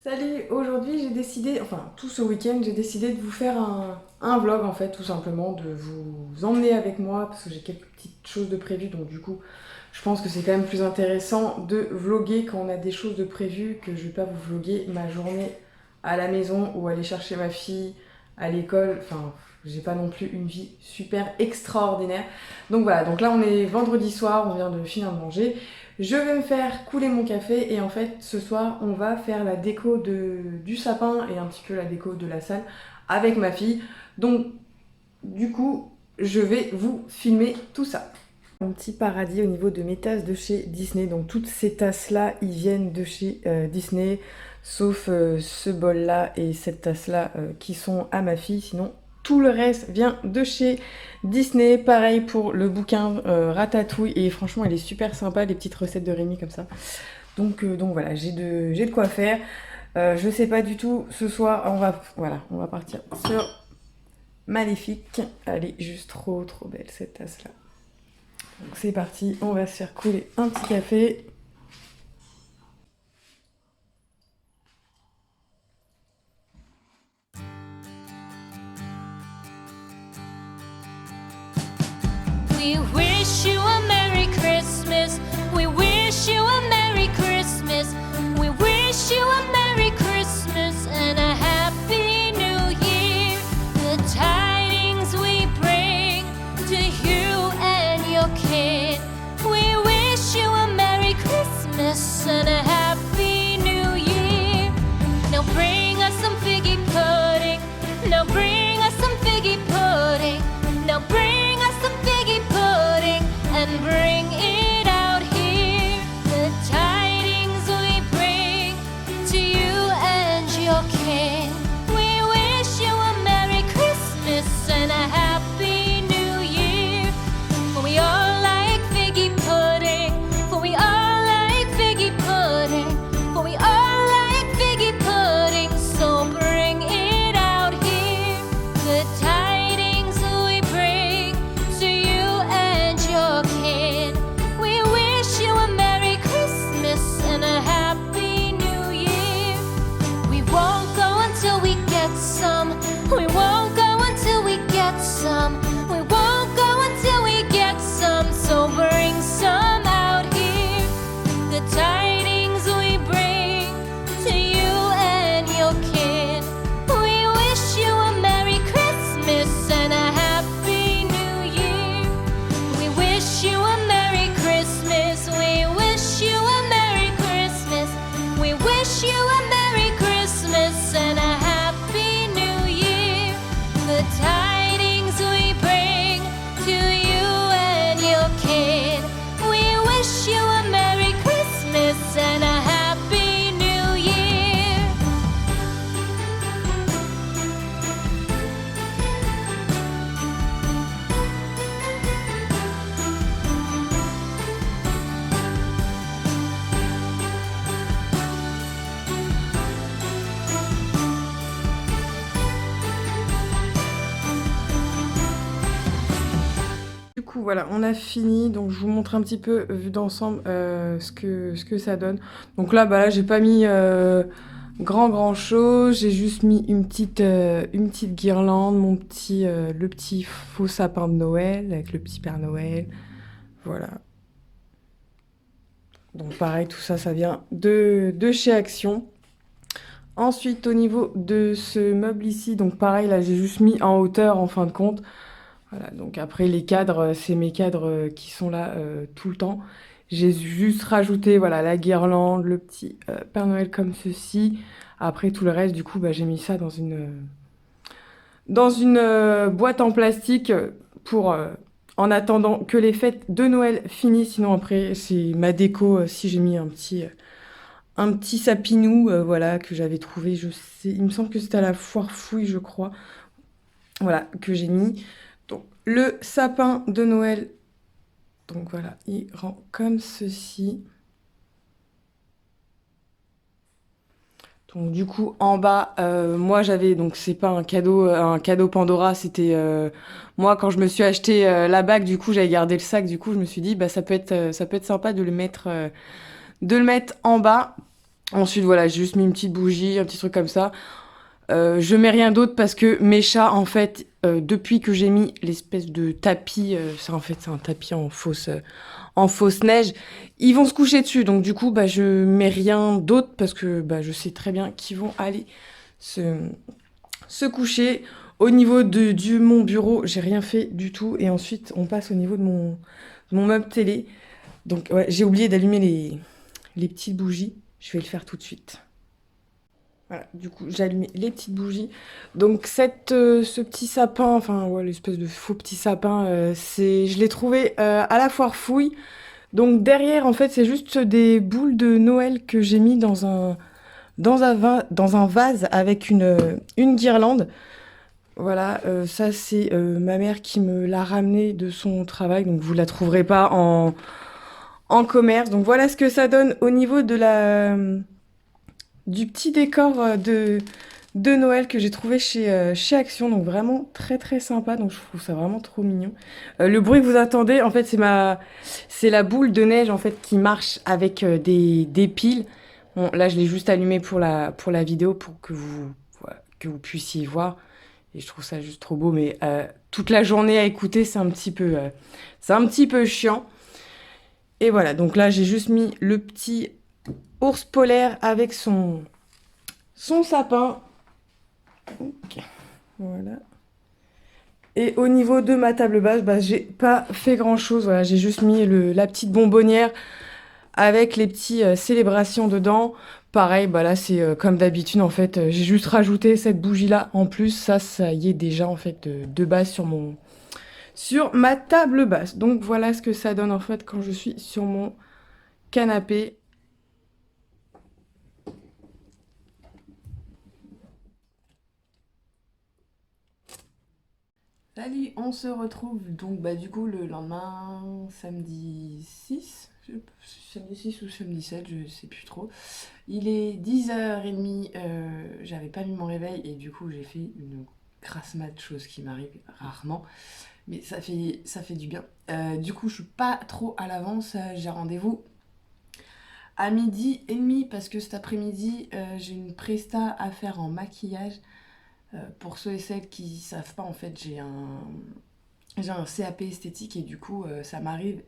Salut, aujourd'hui j'ai décidé, enfin tout ce week-end, j'ai décidé de vous faire un vlog en fait, tout simplement, de vous emmener avec moi parce que j'ai quelques petites choses de prévues, donc du coup je pense que c'est quand même plus intéressant de vlogger quand on a des choses de prévues que je vais pas vous vlogger ma journée à la maison ou aller chercher ma fille à l'école, enfin j'ai pas non plus une vie super extraordinaire. Donc voilà, donc là on est vendredi soir, on vient de finir de manger. Je vais me faire couler mon café et en fait ce soir on va faire la déco du sapin et un petit peu la déco de la salle avec ma fille. Donc du coup je vais vous filmer tout ça. Un petit paradis au niveau de mes tasses de chez Disney. Donc toutes ces tasses là ils viennent de chez Disney sauf ce bol là et cette tasse là qui sont à ma fille. Sinon tout le reste vient de chez Disney. Pareil pour le bouquin Ratatouille. Et franchement, elle est super sympa, les petites recettes de Rémi comme ça. Donc voilà, j'ai de quoi faire. Je sais pas du tout. Ce soir, on va partir sur Maléfique. Elle est juste trop belle cette tasse-là. Donc c'est parti, on va se faire couler un petit café. We wish you a Merry Christmas. We wish you a Merry Christmas. We wish you a Merry Christmas and a Happy New Year. The tidings we bring to you and your kid. We wish you a Merry Christmas and a Happy New Year. Now bring us some figgy pudding. Now bring us some figgy pudding. Now bring us some figgy pudding and bring it out here. The tidings we bring to you and your kin. We wish you a Merry Christmas and a Happy New Year. For we all like figgy pudding. For we all like figgy pudding. For we all like figgy pudding. So bring it out here. The tidings we bring to you and your kin. We wish you a Merry Christmas and a Happy New Year. We won't go until we get some. We won't go until we get some. We won't go until we get some. So bring some out here. The tidings we bring to you and your kin. We wish you a Merry Christmas and a Happy New Year. We wish you a Merry Christmas. We wish you a Merry Christmas. We wish you a Merry Christmas and a Happy New Year. The tidings we bring to you and your kid. We wish you a Merry Christmas and a Happy New Year. Du coup voilà, on a fini. Donc je vous montre un petit peu vu d'ensemble ce que ça donne. Donc là, bah là j'ai pas mis grand chose. J'ai juste mis une petite guirlande, le petit faux sapin de Noël avec le petit Père Noël. Voilà. Donc pareil, tout ça, ça vient de chez Action. Ensuite, au niveau de ce meuble ici, donc pareil, là j'ai juste mis en hauteur en fin de compte. Voilà, donc après les cadres, c'est mes cadres qui sont là tout le temps. J'ai juste rajouté voilà, la guirlande, le petit Père Noël comme ceci. Après tout le reste, du coup, bah, j'ai mis ça dans une boîte en plastique pour en attendant que les fêtes de Noël finissent. Sinon après, c'est ma déco. Si j'ai mis un petit sapinou, voilà, que j'avais trouvé, je sais, il me semble que c'était à la foire fouille, je crois. Voilà, que j'ai mis. Donc, le sapin de Noël. Donc voilà, il rend comme ceci. Donc du coup, en bas, moi j'avais, donc c'est pas un cadeau Pandora, c'était moi quand je me suis acheté la bague, du coup j'avais gardé le sac, du coup je me suis dit bah ça peut être sympa de le mettre en bas. Ensuite, voilà, j'ai juste mis une petite bougie, un petit truc comme ça. Je mets rien d'autre parce que mes chats, en fait, depuis que j'ai mis l'espèce de tapis, en fait, c'est un tapis en fausse neige, ils vont se coucher dessus. Donc, du coup, bah, je mets rien d'autre parce que bah, je sais très bien qu'ils vont aller se coucher. Au niveau de mon bureau, j'ai rien fait du tout. Et ensuite, on passe au niveau de mon meuble télé. Donc, ouais, j'ai oublié d'allumer les petites bougies. Je vais le faire tout de suite. Voilà, du coup, j'ai allumé les petites bougies. Donc, ce petit sapin, enfin, ouais, l'espèce de faux petit sapin, je l'ai trouvé à la foire fouille. Donc, derrière, en fait, c'est juste des boules de Noël que j'ai mis dans un vase avec une guirlande. Voilà, ça, c'est ma mère qui me l'a ramené de son travail. Donc, vous la trouverez pas en commerce. Donc, voilà ce que ça donne au niveau du petit décor de Noël que j'ai trouvé chez Action. Donc vraiment très très sympa. Donc je trouve ça vraiment trop mignon. Le bruit que vous attendez, en fait, c'est la boule de neige en fait qui marche avec des piles. Bon, là, je l'ai juste allumé pour la vidéo pour voilà, que vous puissiez voir. Et je trouve ça juste trop beau. Mais toute la journée à écouter, c'est un petit peu chiant. Et voilà, donc là, j'ai juste mis le petit ours polaire avec son sapin. Ok, voilà. Et au niveau de ma table basse, bah, j'ai pas fait grand chose. Voilà, j'ai juste mis la petite bonbonnière avec les petits célébrations dedans. Pareil, bah là c'est comme d'habitude en fait. J'ai juste rajouté cette bougie là en plus. Ça y est déjà en fait de base sur ma table basse. Donc voilà ce que ça donne en fait quand je suis sur mon canapé. Salut, on se retrouve donc bah du coup le lendemain, samedi 6, samedi 6 ou samedi 7, je sais plus trop. Il est 10h30, j'avais pas mis mon réveil et du coup j'ai fait une grasse mat, chose qui m'arrive rarement, mais ça fait du bien. Du coup je suis pas trop à l'avance, j'ai rendez-vous à 12h30 parce que cet après-midi j'ai une presta à faire en maquillage. Pour ceux et celles qui savent pas, en fait, j'ai un CAP esthétique et du coup, ça m'arrive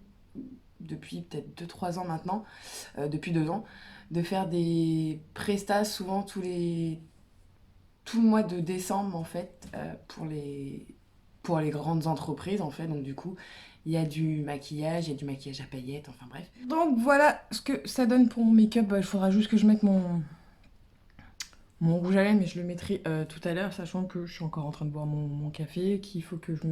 depuis peut-être 2-3 ans maintenant, depuis 2 ans, de faire des prestats souvent tout le mois de décembre en fait, pour les grandes entreprises en fait. Donc du coup, il y a du maquillage, il y a du maquillage à paillettes, enfin bref. Donc voilà ce que ça donne pour mon make-up. Il faudra juste que je mette mon rouge à lèvres, mais je le mettrai tout à l'heure, sachant que je suis encore en train de boire mon café, qu'il faut que je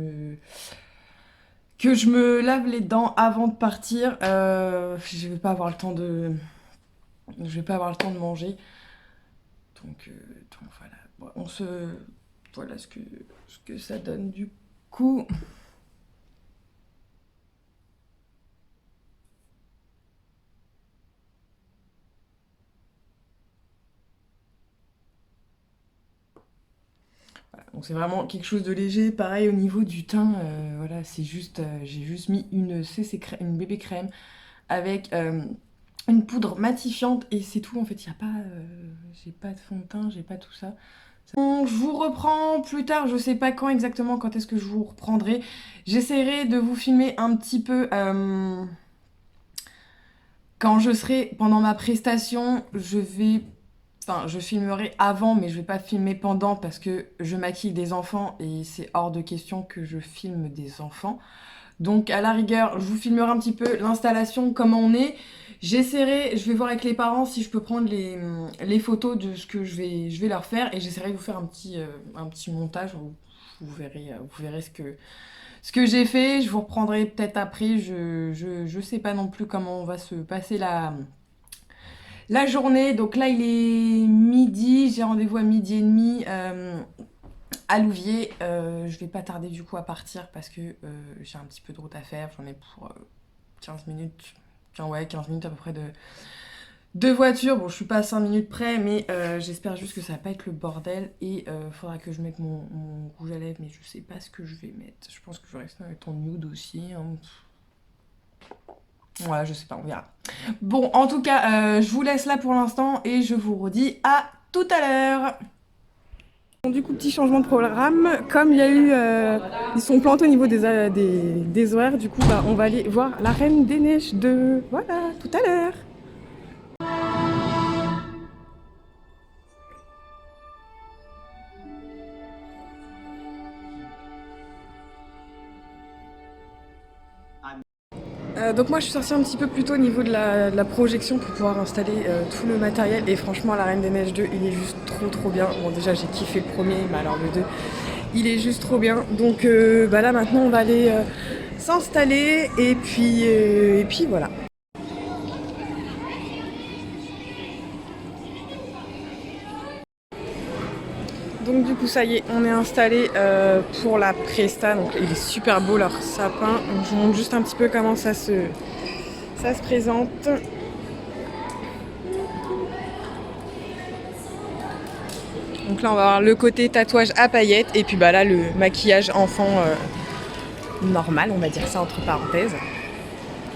me lave les dents avant de partir. Je vais pas avoir le temps de manger. Donc voilà. Bon, voilà ce que ça donne du coup. Voilà, donc c'est vraiment quelque chose de léger. Pareil au niveau du teint, voilà, c'est juste, j'ai juste mis une bébé crème avec une poudre matifiante et c'est tout. En fait, il y a pas, j'ai pas de fond de teint, j'ai pas tout ça. Bon, je vous reprends plus tard, je sais pas quand exactement, quand est-ce que je vous reprendrai. J'essaierai de vous filmer un petit peu quand je serai pendant ma prestation. Je filmerai avant, mais je vais pas filmer pendant parce que je maquille des enfants et c'est hors de question que je filme des enfants. Donc à la rigueur, je vous filmerai un petit peu l'installation, comment on est. Je vais voir avec les parents si je peux prendre les photos de ce que je vais leur faire et j'essaierai de vous faire un petit montage où vous verrez ce que j'ai fait. Je vous reprendrai peut-être après, je sais pas non plus comment on va se passer la journée. Donc là il est midi, j'ai rendez-vous à 12h30 à Louviers. Je vais pas tarder du coup à partir parce que j'ai un petit peu de route à faire, j'en ai pour 15 minutes. Tiens, ouais, 15 minutes à peu près de voiture. Bon, je suis pas à 5 minutes près, mais j'espère juste que ça va pas être le bordel. Et faudra que je mette mon rouge à lèvres, mais je sais pas ce que je vais mettre. Je pense que je vais rester avec ton nude aussi. Hein. Voilà, je sais pas, on verra. Bon, en tout cas, je vous laisse là pour l'instant et je vous redis à tout à l'heure. Bon, du coup, petit changement de programme. Comme il y a eu, ils sont plantés au niveau des horaires, du coup, bah, on va aller voir la Reine des Neiges 2. Voilà, tout à l'heure. Donc moi je suis sortie un petit peu plus tôt au niveau de la projection pour pouvoir installer tout le matériel et franchement la Reine des Neiges 2 il est juste trop bien. Bon déjà j'ai kiffé le premier mais alors le 2 il est juste trop bien. Donc bah là maintenant on va aller s'installer et puis voilà. Donc du coup ça y est, on est installé pour la Presta. Donc il est super beau leur sapin. Donc, je vous montre juste un petit peu comment ça se présente. Donc là on va avoir le côté tatouage à paillettes et puis bah là le maquillage enfant normal, on va dire ça entre parenthèses.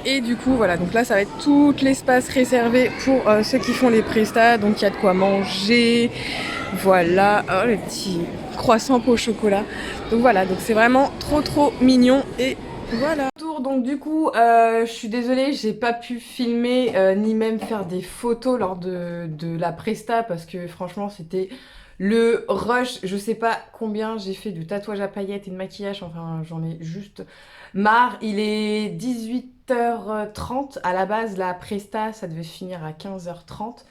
Et du coup voilà, donc là ça va être tout l'espace réservé pour ceux qui font les prestats. Donc il y a de quoi manger. Voilà, oh, les petits croissants au chocolat. Donc voilà, donc c'est vraiment trop mignon et voilà. Donc du coup, je suis désolée, j'ai pas pu filmer ni même faire des photos lors de la presta parce que franchement c'était le rush. Je sais pas combien j'ai fait de tatouage à paillettes et de maquillage, enfin j'en ai juste marre. Il est 18h30, à la base la presta ça devait finir à 15h30.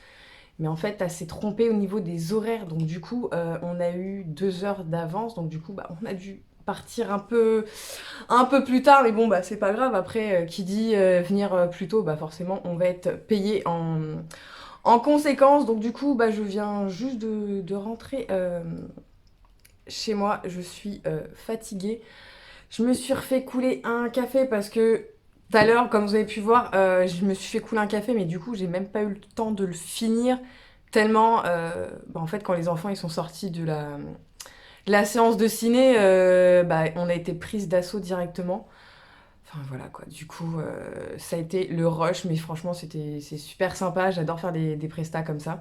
Mais en fait, elle s'est trompée au niveau des horaires. Donc du coup, on a eu 2 heures d'avance. Donc du coup, bah, on a dû partir un peu plus tard. Mais bon, bah, c'est pas grave. Après, qui dit venir plus tôt, bah, forcément, on va être payé en conséquence. Donc du coup, bah, je viens juste de rentrer chez moi. Je suis fatiguée. Je me suis refait couler un café parce que tout à l'heure, comme vous avez pu voir, je me suis fait couler un café, mais du coup, j'ai même pas eu le temps de le finir. Tellement, bah, en fait, quand les enfants ils sont sortis de la séance de ciné, bah, on a été prise d'assaut directement. Enfin voilà quoi, du coup, ça a été le rush, mais franchement, c'est super sympa. J'adore faire des prestats comme ça.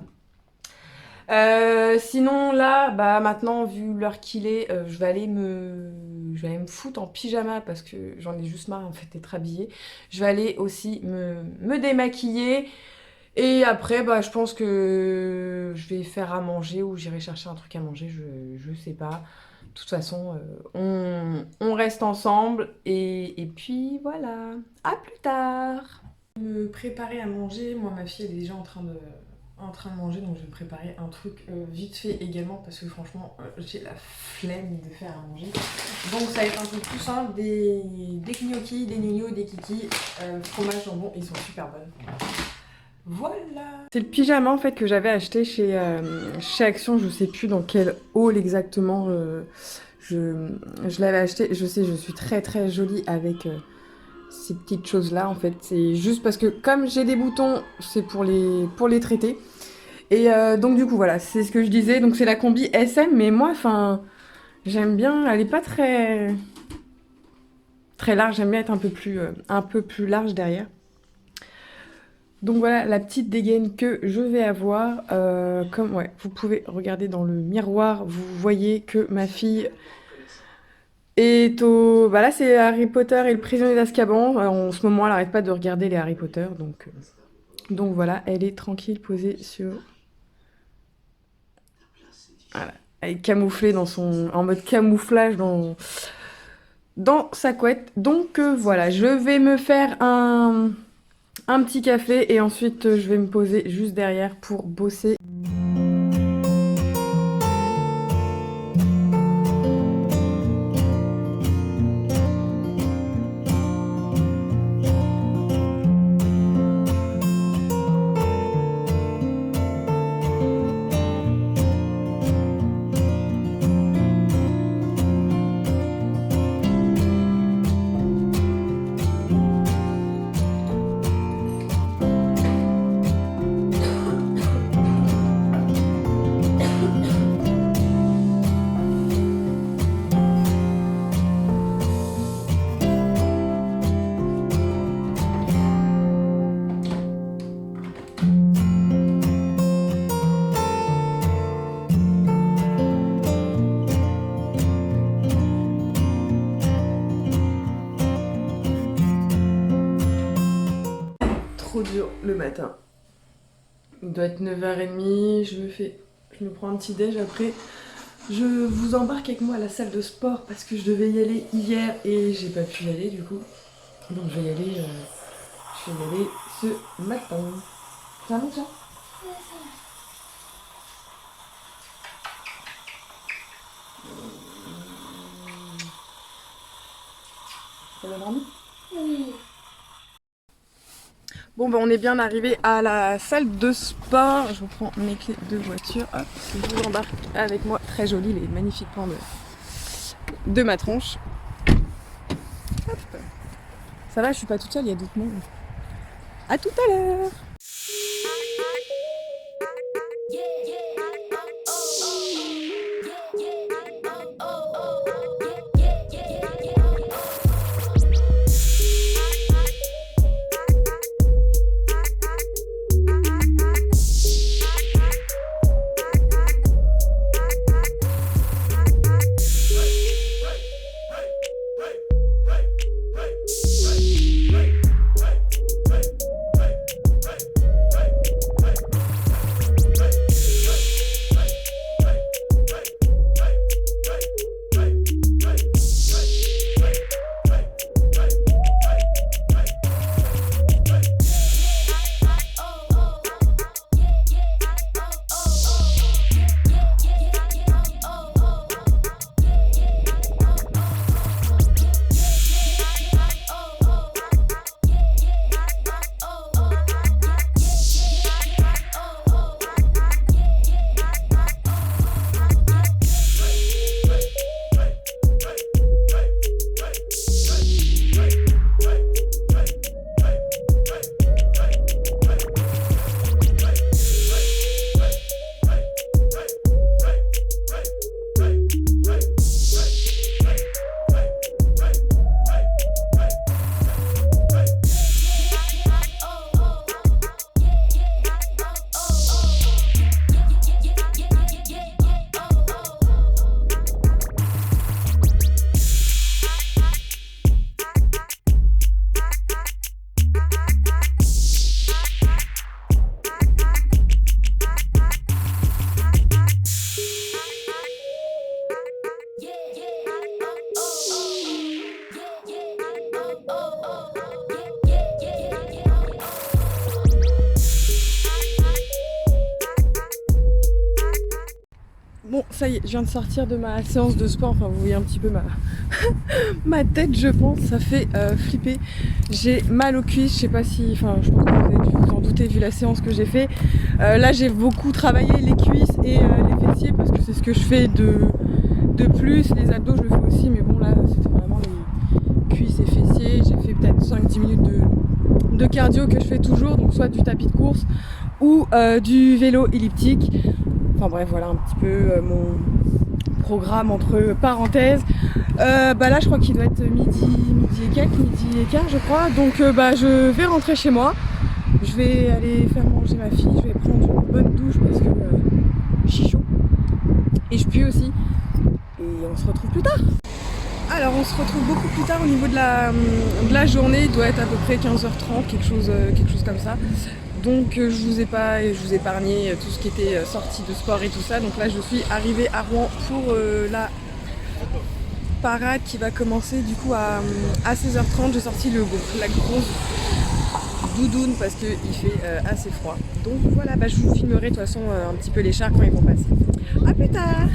Sinon là, bah maintenant vu l'heure qu'il est, je vais aller me foutre en pyjama parce que j'en ai juste marre en fait d'être habillée. Je vais aller aussi me démaquiller et après bah je pense que je vais faire à manger ou j'irai chercher un truc à manger, je sais pas. De toute façon, on reste ensemble et puis voilà. À plus tard. Me préparer à manger, moi ma fille elle est déjà en train de manger, donc je vais me préparer un truc vite fait également parce que franchement j'ai la flemme de faire à manger. Donc ça va être un peu plus simple, des gnocchis, des gnocchis, des kikis, fromage, jambon, ils sont super bonnes. Voilà. C'est le pyjama en fait que j'avais acheté chez Action, je sais plus dans quel hall exactement je l'avais acheté. Je sais, je suis très jolie avec ces petites choses là en fait, c'est juste parce que comme j'ai des boutons c'est pour les traiter et donc du coup voilà c'est ce que je disais, donc c'est la combi SM mais moi enfin j'aime bien, elle est pas très large, j'aime bien être un peu plus large derrière. Donc voilà la petite dégaine que je vais avoir, comme ouais vous pouvez regarder dans le miroir, vous voyez que ma fille et bah là c'est Harry Potter et le prisonnier d'Azkaban. En ce moment elle arrête pas de regarder les Harry Potter donc voilà, elle est tranquille posée sur voilà, elle est camouflée en mode camouflage dans sa couette. Donc voilà, je vais me faire un petit café et ensuite je vais me poser juste derrière pour bosser. trop dur le matin. Il doit être 9h30, je me prends un petit déj après. Je vous embarque avec moi à la salle de sport parce que je devais y aller hier et j'ai pas pu y aller du coup. Donc je vais y aller ce matin. Ça va mon chat? Ça va vraiment? Oui. Bon on est bien arrivé à la salle de sport. Je reprends mes clés de voiture. Hop, je vous embarque avec moi. Très joli les magnifiques plans de ma tronche. Hop. Ça va, je suis pas toute seule, il y a d'autres monde. À tout à l'heure. Bon, ça y est, je viens de sortir de ma séance de sport. Enfin, vous voyez un petit peu ma tête, je pense. Ça fait flipper. J'ai mal aux cuisses. Je sais pas si... Enfin, je pense que vous avez dû vous en douter vu la séance que j'ai fait. Là, j'ai beaucoup travaillé les cuisses et les fessiers parce que c'est ce que je fais de plus. Les abdos, je le fais aussi. Mais bon, là, c'était vraiment les cuisses et fessiers. J'ai fait peut-être 5-10 minutes de cardio que je fais toujours. Donc, soit du tapis de course ou du vélo elliptique. Enfin bref, voilà un petit peu mon programme entre parenthèses. Là je crois qu'il doit être midi et quelques, midi et quart je crois. Donc je vais rentrer chez moi. Je vais aller faire manger ma fille. Je vais prendre une bonne douche parce que je suis chaud. Et je pue aussi. Et on se retrouve plus tard. Alors on se retrouve beaucoup plus tard au niveau de la journée. Il doit être à peu près 15h30, quelque chose comme ça. Donc je vous ai épargné tout ce qui était sortie de sport et tout ça. Donc là je suis arrivée à Rouen pour la parade qui va commencer du coup à 16h30. J'ai sorti la grosse doudoune parce qu'il fait assez froid. Donc voilà, je vous filmerai de toute façon un petit peu les chars quand ils vont passer. A plus tard.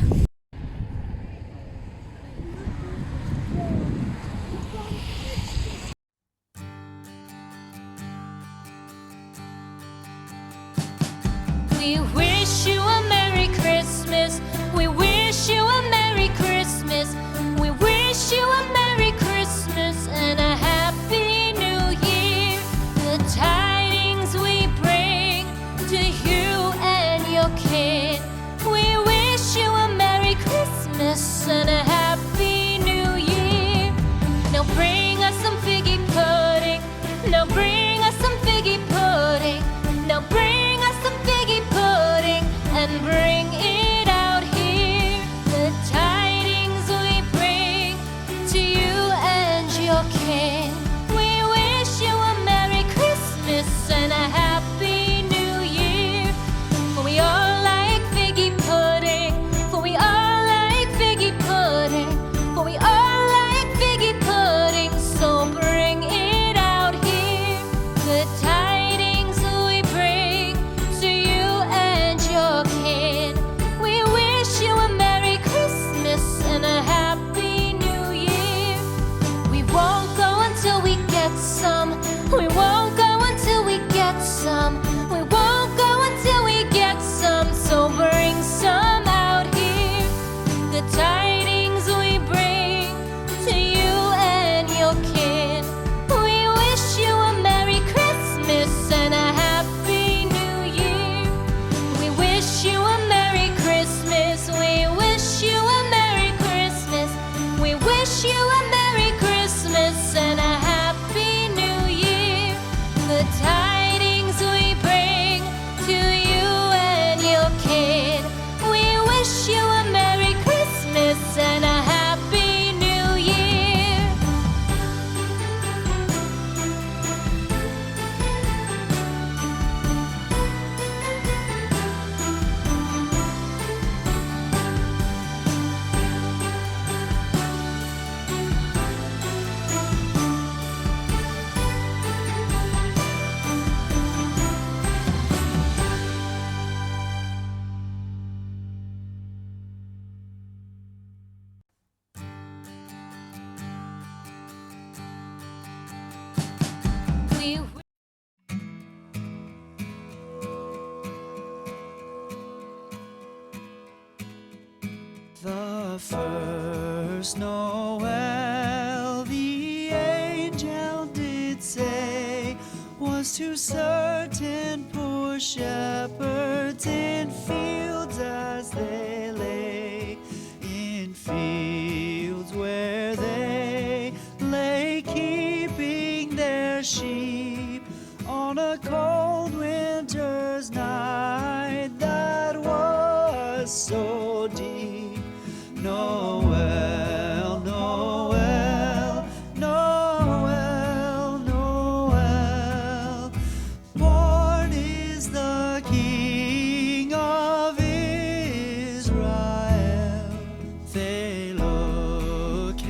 We wish you a Merry Christmas. We wish you a Merry Christmas. We wish you a Merry Christmas and a Happy New Year. The tidings we bring to you and your kid. We wish you a Merry Christmas and a Happy New Year. Now bring us some figgy pudding. Now bring us some figgy pudding. Now bring us some figgy pudding and bring it out here. The tidings we bring to you and your king. We wish you a Merry Christmas and a first Noel, the angel did say, was to certain poor shepherds in fields as they lay, in fields where they lay keeping their sheep on a cold winter's night that was so deep. Noel, Noel, Noel, Noel, born is the King of Israel. They looked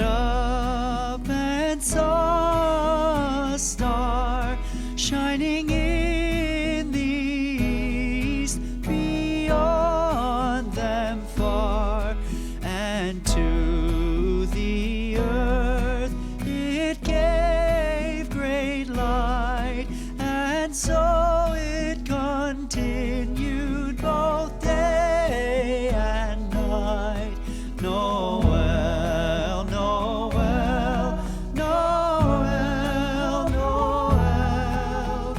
up and saw a star shining in the east beyond them far, and to the earth it gave great light, and so it continued both day and night. Noel, Noel, Noel, Noel,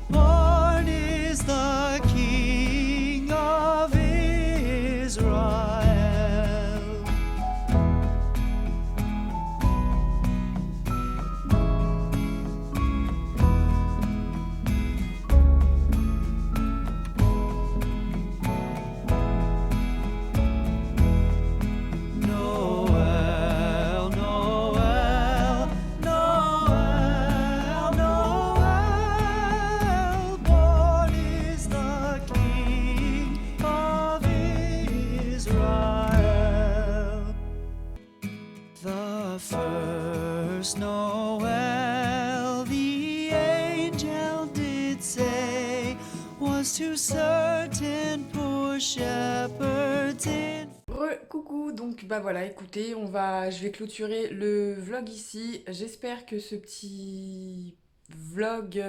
born is the King of Israel. Noel, Noel, Noel, Noel, born is the King of Israel. The first Noel, the angel did say, was to certain poor shepherds in. Coucou, donc bah voilà, écoutez, je vais clôturer le vlog ici. J'espère que ce petit vlog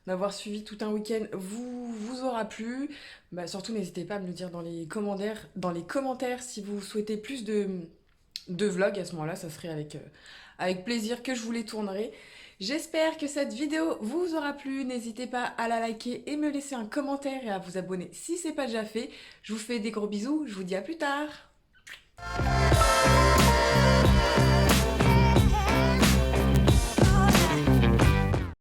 d'avoir suivi tout un week-end vous aura plu. Bah, surtout n'hésitez pas à me le dire dans les commentaires si vous souhaitez plus de vlogs. À ce moment-là, ça serait avec plaisir que je vous les tournerai. J'espère que cette vidéo vous aura plu. N'hésitez pas à la liker et me laisser un commentaire et à vous abonner si c'est pas déjà fait. Je vous fais des gros bisous. Je vous dis à plus tard.